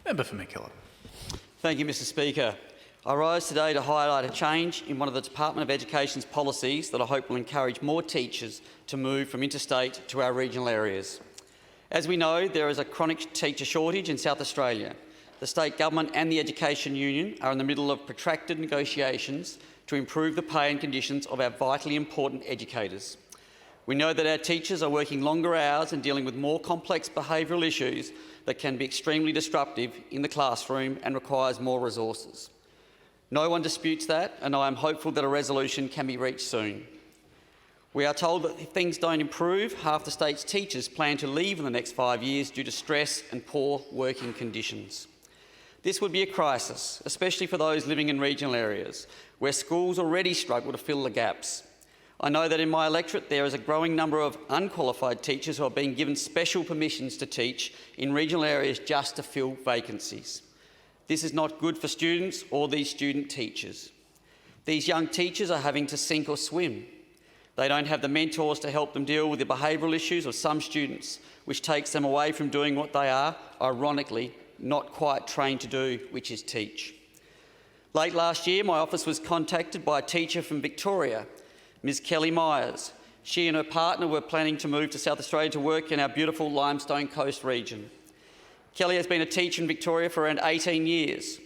Member for McKillop. Thank you, Mr Speaker. I rise today to highlight a change in one of the Department of Education's policies that I hope will encourage more teachers to move from interstate to our regional areas. As we know, there is a chronic teacher shortage in South Australia. The state government and the Education Union are in the middle of protracted negotiations to improve the pay and conditions of our vitally important educators. We know that our teachers are working longer hours and dealing with more complex behavioural issues that can be extremely disruptive in the classroom and requires more resources. No one disputes that, and I am hopeful that a resolution can be reached soon. We are told that if things don't improve, half the state's teachers plan to leave in the next 5 years due to stress and poor working conditions. This would be a crisis, especially for those living in regional areas, where schools already struggle to fill the gaps. I know that in my electorate there is a growing number of unqualified teachers who are being given special permissions to teach in regional areas just to fill vacancies. This is not good for students or these student teachers. These young teachers are having to sink or swim. They don't have the mentors to help them deal with the behavioural issues of some students, which takes them away from doing what they are, ironically, not quite trained to do, which is teach. Late last year, my office was contacted by a teacher from Victoria, Ms Kelly Myers. She and her partner were planning to move to South Australia to work in our beautiful Limestone Coast region. Kelly has been a teacher in Victoria for around 18 years.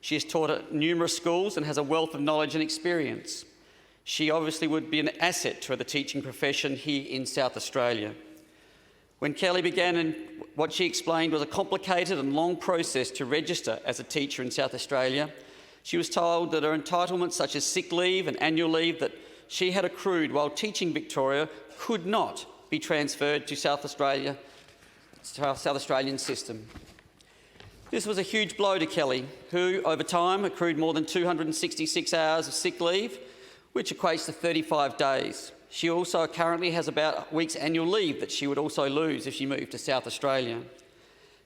She has taught at numerous schools and has a wealth of knowledge and experience. She obviously would be an asset to the teaching profession here in South Australia. When Kelly began, and what she explained was a complicated and long process to register as a teacher in South Australia, she was told that her entitlements such as sick leave and annual leave that she had accrued while teaching Victoria could not be transferred to South Australia, to our South Australian system. This was a huge blow to Kelly, who over time accrued more than 266 hours of sick leave, which equates to 35 days. She also currently has about a week's annual leave that she would also lose if she moved to South Australia.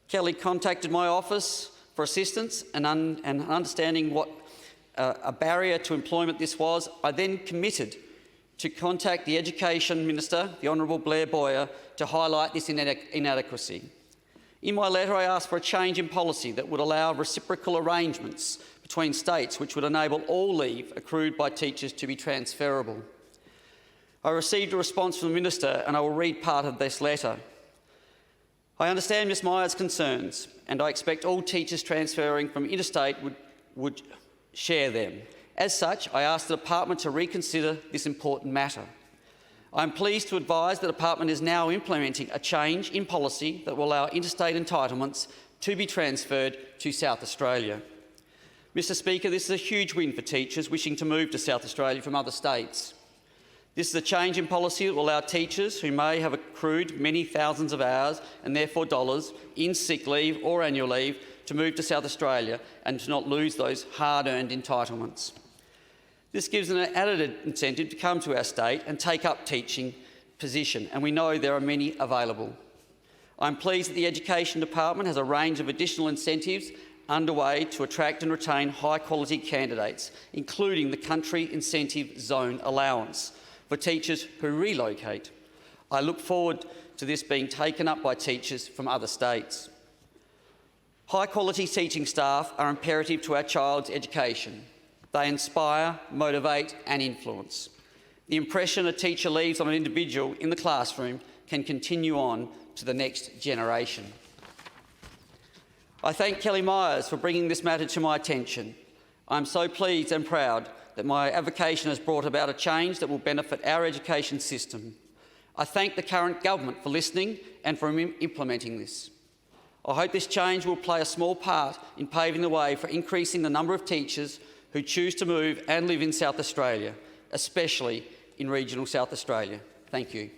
Kelly contacted my office for assistance and understanding what a barrier to employment this was. I then committed to contact the Education Minister, the Honourable Blair Boyer, to highlight this inadequacy. In my letter, I asked for a change in policy that would allow reciprocal arrangements between states which would enable all leave accrued by teachers to be transferable. I received a response from the Minister and I will read part of this letter. I understand Ms Myers' concerns and I expect all teachers transferring from interstate would share them. As such, I asked the Department to reconsider this important matter. I am pleased to advise the Department is now implementing a change in policy that will allow interstate entitlements to be transferred to South Australia. Mr Speaker, this is a huge win for teachers wishing to move to South Australia from other states. This is a change in policy that will allow teachers who may have accrued many thousands of hours and therefore dollars in sick leave or annual leave to move to South Australia and to not lose those hard-earned entitlements. This gives an added incentive to come to our state and take up teaching position, and we know there are many available. I'm pleased that the Education Department has a range of additional incentives underway to attract and retain high-quality candidates, including the Country Incentive Zone Allowance for teachers who relocate. I look forward to this being taken up by teachers from other states. High-quality teaching staff are imperative to our child's education. They inspire, motivate and influence. The impression a teacher leaves on an individual in the classroom can continue on to the next generation. I thank Kelly Myers for bringing this matter to my attention. I'm so pleased and proud that my advocation has brought about a change that will benefit our education system. I thank the current government for listening and for implementing this. I hope this change will play a small part in paving the way for increasing the number of teachers who choose to move and live in South Australia, especially in regional South Australia. Thank you.